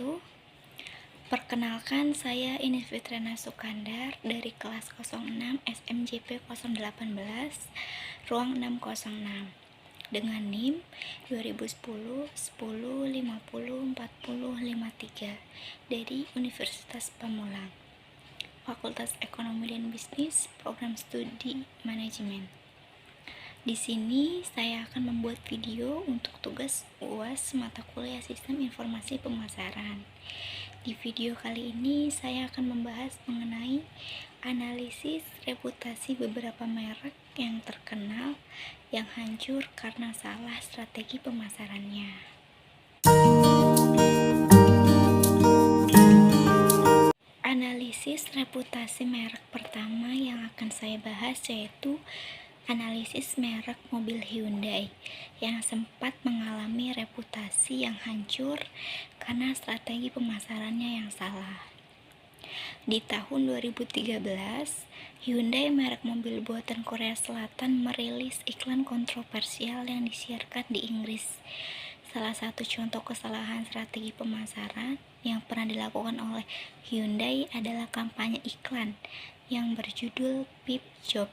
wabarakatuh. Perkenalkan, saya Ines Fitriana Sukandar dari kelas 06 SMJP 018 ruang 606 dengan NIM 2010 10 50 40 53 dari Universitas Pamulang, Fakultas Ekonomi dan Bisnis, Program Studi Manajemen. Di sini saya akan membuat video untuk tugas UAS mata kuliah Sistem Informasi Pemasaran. Di video kali ini saya akan membahas mengenai analisis reputasi beberapa merek yang terkenal yang hancur karena salah strategi pemasarannya. Analisis reputasi merek pertama yang akan saya bahas yaitu analisis merek mobil Hyundai yang sempat mengalami reputasi yang hancur karena strategi pemasarannya yang salah. Di tahun 2013, Hyundai merek mobil buatan Korea Selatan merilis iklan kontroversial yang disiarkan di Inggris. Salah satu contoh kesalahan strategi pemasaran yang pernah dilakukan oleh Hyundai adalah kampanye iklan yang berjudul Peep Job.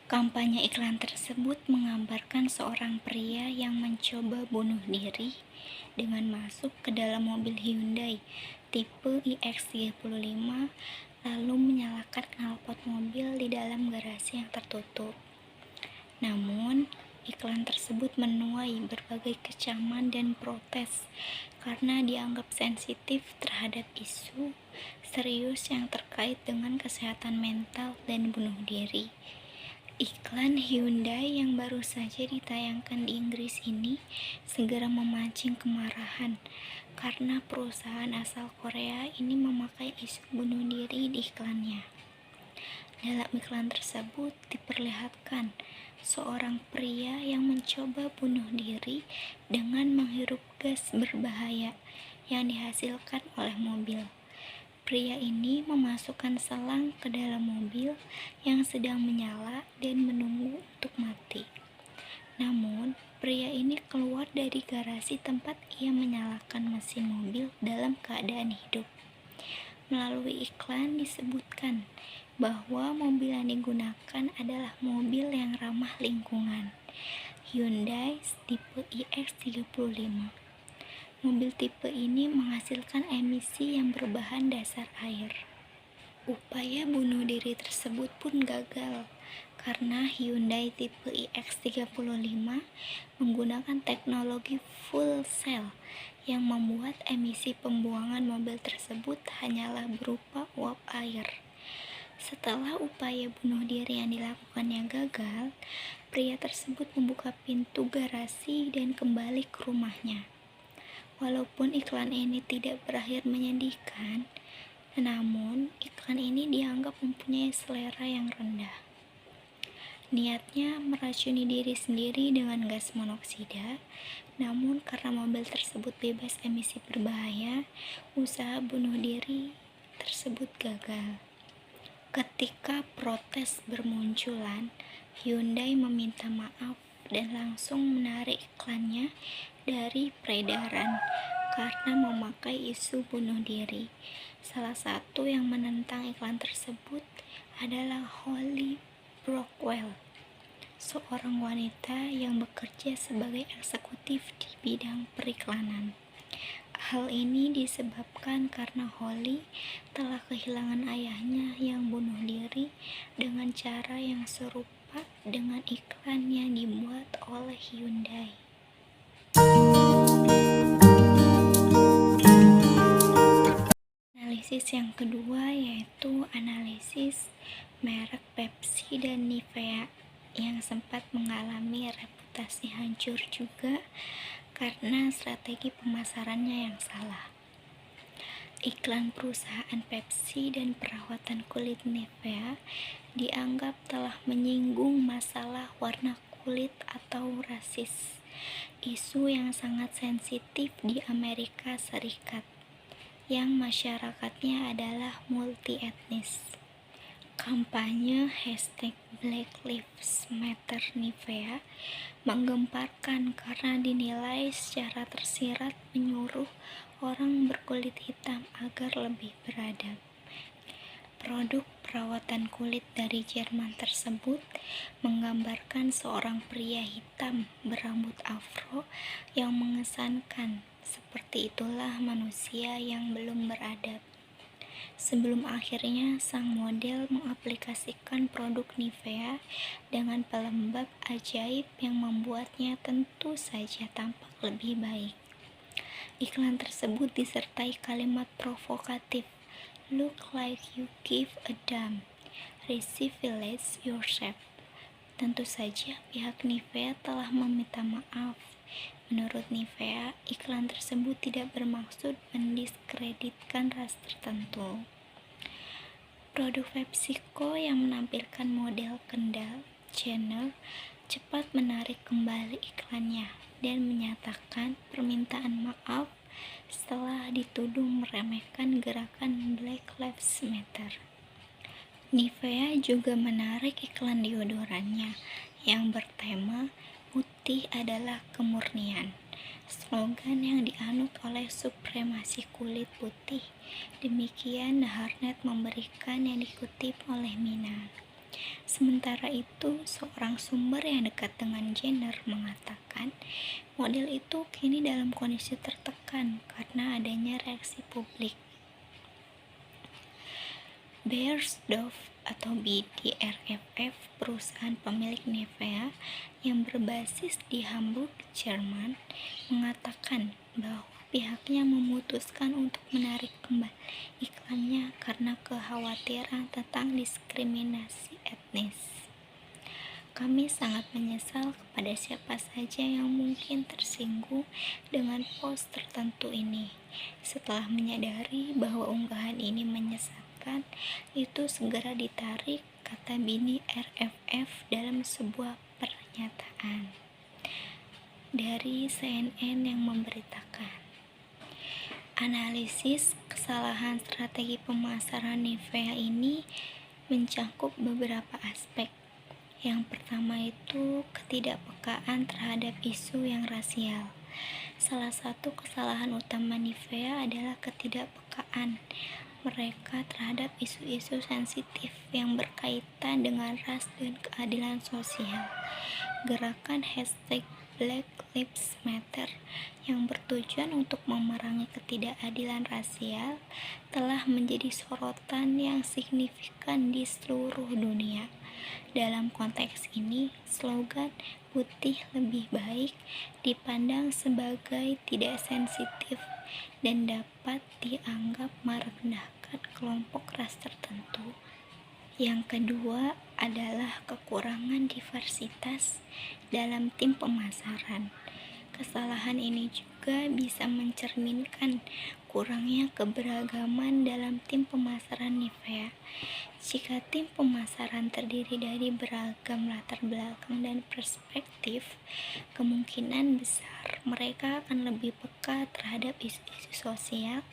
Kampanye iklan tersebut menggambarkan seorang pria yang mencoba bunuh diri dengan masuk ke dalam mobil Hyundai tipe iX35 lalu menyalakan knalpot mobil di dalam garasi yang tertutup. Namun, iklan tersebut menuai berbagai kecaman dan protes karena dianggap sensitif terhadap isu serius yang terkait dengan kesehatan mental dan bunuh diri. Iklan Hyundai yang baru saja ditayangkan di Inggris ini segera memancing kemarahan karena perusahaan asal Korea ini memakai isu bunuh diri di iklannya. Dalam iklan tersebut diperlihatkan seorang pria yang mencoba bunuh diri dengan menghirup gas berbahaya yang dihasilkan oleh mobil. Pria ini memasukkan selang ke dalam mobil yang sedang menyala dan menunggu untuk mati. Namun, pria ini keluar dari garasi tempat ia menyalakan mesin mobil dalam keadaan hidup. Melalui iklan disebutkan bahwa mobil yang digunakan adalah mobil yang ramah lingkungan, Hyundai tipe iX35. Mobil tipe ini menghasilkan emisi yang berbahan dasar air. Upaya bunuh diri tersebut pun gagal karena Hyundai tipe iX35 menggunakan teknologi fuel cell yang membuat emisi pembuangan mobil tersebut hanyalah berupa uap air. Setelah upaya bunuh diri yang dilakukannya gagal, pria tersebut membuka pintu garasi dan kembali ke rumahnya. Walaupun iklan ini tidak berakhir menyedihkan, namun iklan ini dianggap mempunyai selera yang rendah. Niatnya meracuni diri sendiri dengan gas monoksida, namun karena mobil tersebut bebas emisi berbahaya, usaha bunuh diri tersebut gagal. Ketika protes bermunculan, Hyundai meminta maaf dan langsung menarik iklannya dari peredaran karena memakai isu bunuh diri. Salah satu yang menentang iklan tersebut adalah Holly Brockwell, seorang wanita yang bekerja sebagai eksekutif di bidang periklanan. Hal ini disebabkan karena Holly telah kehilangan ayahnya yang bunuh diri dengan cara yang serupa dengan iklan yang dibuat oleh Hyundai. Analisis yang kedua yaitu analisis merek Pepsi dan Nivea yang sempat mengalami reputasi hancur juga karena strategi pemasarannya yang salah. Iklan perusahaan Pepsi dan perawatan kulit Nivea dianggap telah menyinggung masalah warna kulit atau rasis, isu yang sangat sensitif di Amerika Serikat yang masyarakatnya adalah multi etnis. Kampanye #Black Lives Matter Nivea menggemparkan karena dinilai secara tersirat menyuruh orang berkulit hitam agar lebih beradab. Produk perawatan kulit dari Jerman tersebut menggambarkan seorang pria hitam berambut afro yang mengesankan. Seperti itulah manusia yang belum beradab. Sebelum akhirnya sang model mengaplikasikan produk Nivea dengan pelembab ajaib yang membuatnya tentu saja tampak lebih baik. Iklan tersebut disertai kalimat provokatif, "Look like you give a damn, recivilize yourself." Tentu saja pihak Nivea telah meminta maaf. Menurut Nivea, iklan tersebut tidak bermaksud mendiskreditkan ras tertentu. Produk PepsiCo yang menampilkan model Kendall Jenner cepat menarik kembali iklannya dan menyatakan permintaan maaf setelah dituduh meremehkan gerakan Black Lives Matter. Nivea juga menarik iklan deodorannya yang bertema "Putih adalah Kemurnian", slogan yang dianut oleh supremasi kulit putih. Demikian The Harnet memberikan yang dikutip oleh Mina. Sementara itu, seorang sumber yang dekat dengan Jenner mengatakan model itu kini dalam kondisi tertekan karena adanya reaksi publik. Beiersdorf atau BDRFF, perusahaan pemilik Nivea yang berbasis di Hamburg, Jerman, mengatakan bahwa pihaknya memutuskan untuk menarik kembali iklannya karena kekhawatiran tentang diskriminasi etnis. "Kami sangat menyesal kepada siapa saja yang mungkin tersinggung dengan post tertentu ini. Setelah menyadari bahwa unggahan ini menyesatkan, itu segera ditarik," kata Bini RFF dalam sebuah pernyataan. Dari CNN yang memberitakan, analisis kesalahan strategi pemasaran Nivea ini mencakup beberapa aspek. Yang pertama itu ketidakpekaan terhadap isu yang rasial. Salah satu kesalahan utama Nivea adalah ketidakpekaan mereka terhadap isu-isu sensitif yang berkaitan dengan ras dan keadilan sosial. Gerakan #Black Lives Matter yang bertujuan untuk memerangi ketidakadilan rasial telah menjadi sorotan yang signifikan di seluruh dunia. Dalam konteks ini, slogan "Putih lebih baik" dipandang sebagai tidak sensitif dan dapat dianggap merendahkan kelompok ras tertentu. Yang kedua adalah kekurangan diversitas dalam tim pemasaran. Kesalahan ini juga bisa mencerminkan kurangnya keberagaman dalam tim pemasaran Nivea. Jika tim pemasaran terdiri dari beragam latar belakang dan perspektif, kemungkinan besar mereka akan lebih peka terhadap isu-isu sosial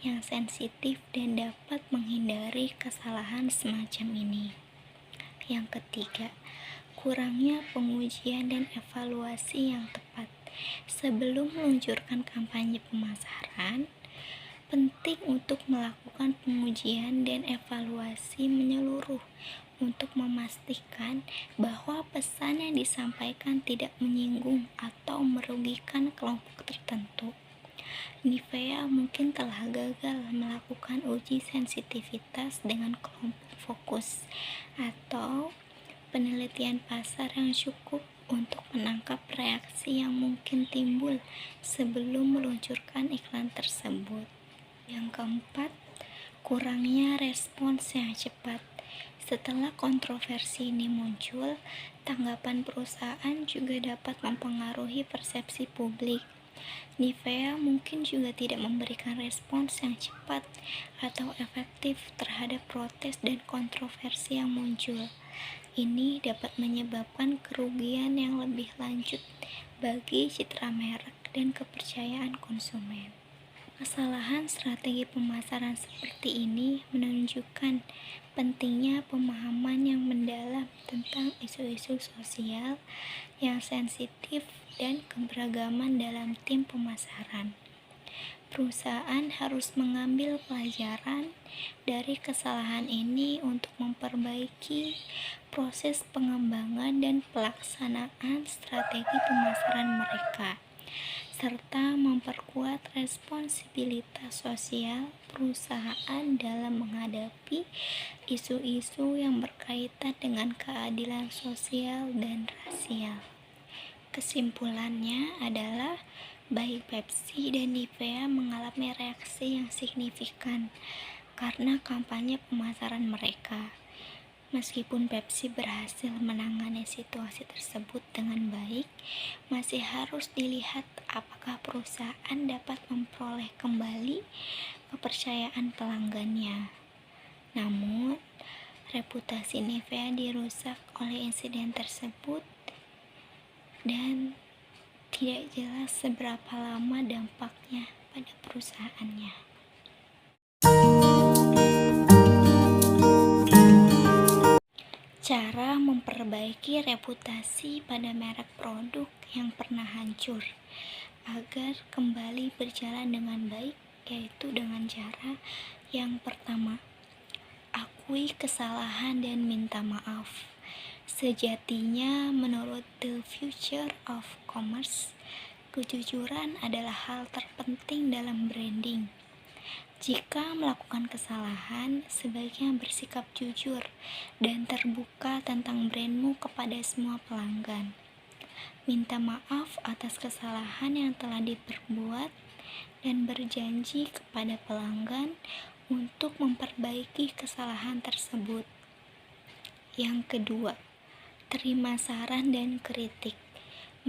yang sensitif dan dapat menghindari kesalahan semacam ini. Yang ketiga, kurangnya pengujian dan evaluasi yang tepat. Sebelum meluncurkan kampanye pemasaran, penting untuk melakukan pengujian dan evaluasi menyeluruh untuk memastikan bahwa pesan yang disampaikan tidak menyinggung atau merugikan kelompok tertentu. Nivea mungkin telah gagal melakukan uji sensitivitas dengan kelompok fokus atau penelitian pasar yang cukup untuk menangkap reaksi yang mungkin timbul sebelum meluncurkan iklan tersebut. Yang keempat, kurangnya respons yang cepat. Setelah kontroversi ini muncul, tanggapan perusahaan juga dapat mempengaruhi persepsi publik. Nivea mungkin juga tidak memberikan respons yang cepat atau efektif terhadap protes dan kontroversi yang muncul. Ini dapat menyebabkan kerugian yang lebih lanjut bagi citra merek dan kepercayaan konsumen. Kesalahan strategi pemasaran seperti ini menunjukkan pentingnya pemahaman yang mendalam tentang isu-isu sosial yang sensitif dan keberagaman dalam tim pemasaran. Perusahaan harus mengambil pelajaran dari kesalahan ini untuk memperbaiki proses pengembangan dan pelaksanaan strategi pemasaran mereka, serta memperkuat responsibilitas sosial perusahaan dalam menghadapi isu-isu yang berkaitan dengan keadilan sosial dan rasial. Kesimpulannya adalah baik Pepsi dan Nivea mengalami reaksi yang signifikan karena kampanye pemasaran mereka. Meskipun Pepsi berhasil menangani situasi tersebut dengan baik, masih harus dilihat apakah perusahaan dapat memperoleh kembali kepercayaan pelanggannya. Namun, reputasi Nivea dirusak oleh insiden tersebut dan tidak jelas seberapa lama dampaknya pada perusahaannya. Cara memperbaiki reputasi pada merek produk yang pernah hancur agar kembali berjalan dengan baik, yaitu dengan cara yang pertama, akui kesalahan dan minta maaf. Sejatinya, menurut The Future of Commerce, kejujuran adalah hal terpenting dalam branding. Jika melakukan kesalahan, sebaiknya bersikap jujur dan terbuka tentang brandmu kepada semua pelanggan. Minta maaf atas kesalahan yang telah diperbuat dan berjanji kepada pelanggan untuk memperbaiki kesalahan tersebut. Yang kedua, terima saran dan kritik.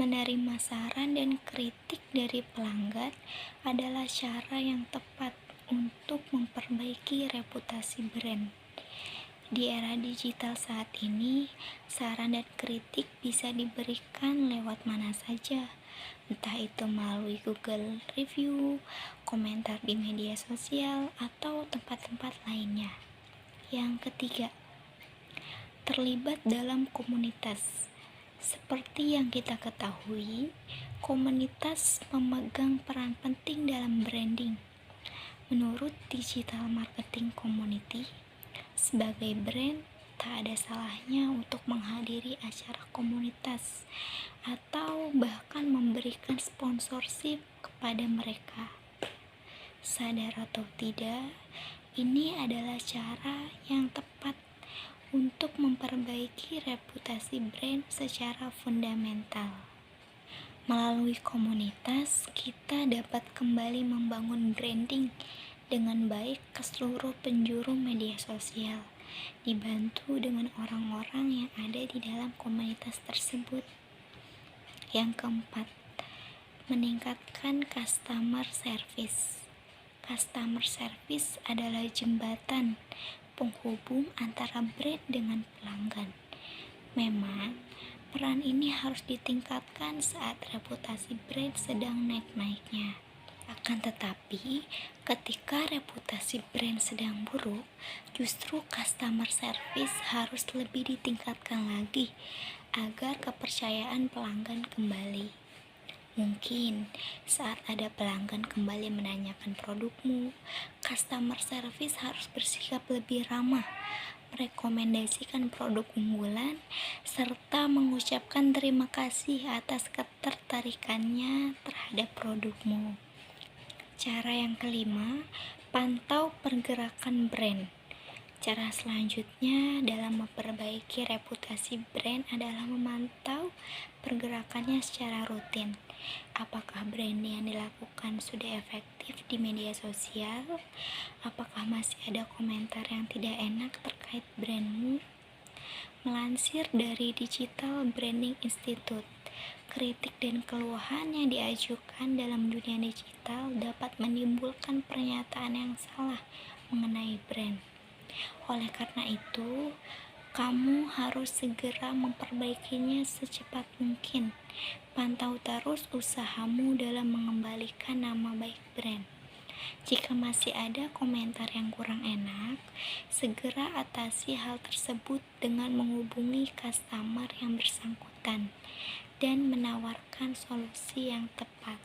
Menerima saran dan kritik dari pelanggan adalah cara yang tepat untuk memperbaiki reputasi brand. Di era digital saat ini, saran dan kritik bisa diberikan lewat mana saja, entah itu melalui Google Review, komentar di media sosial, atau tempat-tempat lainnya. Yang ketiga, terlibat dalam komunitas. Seperti yang kita ketahui, komunitas memegang peran penting dalam branding. Menurut Digital Marketing Community, sebagai brand, tak ada salahnya untuk menghadiri acara komunitas atau bahkan memberikan sponsorship kepada mereka. Sadar atau tidak, ini adalah cara yang tepat untuk memperbaiki reputasi brand secara fundamental. Melalui komunitas, kita dapat kembali membangun branding dengan baik ke seluruh penjuru media sosial, dibantu dengan orang-orang yang ada di dalam komunitas tersebut. Yang keempat, meningkatkan customer service. Customer service adalah jembatan penghubung antara brand dengan pelanggan. Memang, peran ini harus ditingkatkan saat reputasi brand sedang naik-naiknya. Akan tetapi, ketika reputasi brand sedang buruk, justru customer service harus lebih ditingkatkan lagi agar kepercayaan pelanggan kembali. Mungkin saat ada pelanggan kembali menanyakan produkmu, customer service harus bersikap lebih ramah, merekomendasikan produk unggulan, serta mengucapkan terima kasih atas ketertarikannya terhadap produkmu. Cara yang kelima, pantau pergerakan brand. Cara selanjutnya dalam memperbaiki reputasi brand adalah memantau pergerakannya secara rutin. Apakah brand yang dilakukan sudah efektif di media sosial? Apakah masih ada komentar yang tidak enak terkait brandmu? Melansir dari Digital Branding Institute, kritik dan keluhan yang diajukan dalam dunia digital dapat menimbulkan pernyataan yang salah mengenai brand. Oleh karena itu, kamu harus segera memperbaikinya secepat mungkin. Pantau terus usahamu dalam mengembalikan nama baik brand. Jika masih ada komentar yang kurang enak, segera atasi hal tersebut dengan menghubungi customer yang bersangkutan dan menawarkan solusi yang tepat.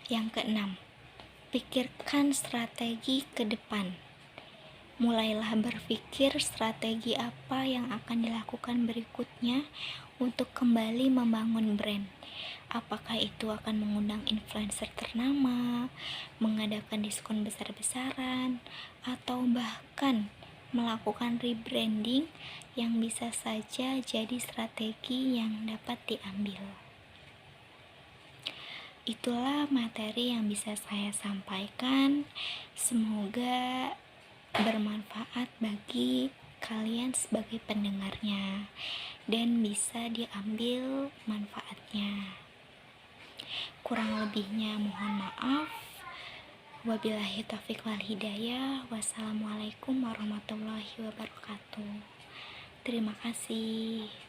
Yang keenam, pikirkan strategi ke depan. Mulailah berpikir strategi apa yang akan dilakukan berikutnya untuk kembali membangun brand. Apakah itu akan mengundang influencer ternama, mengadakan diskon besar-besaran, atau bahkan melakukan rebranding yang bisa saja jadi strategi yang dapat diambil. Itulah materi yang bisa saya sampaikan. Semoga bermanfaat bagi kalian sebagai pendengarnya dan bisa diambil manfaatnya. Kurang lebihnya mohon maaf. Wabillahi taufiq wal hidayah. Wassalamualaikum warahmatullahi wabarakatuh. Terima kasih.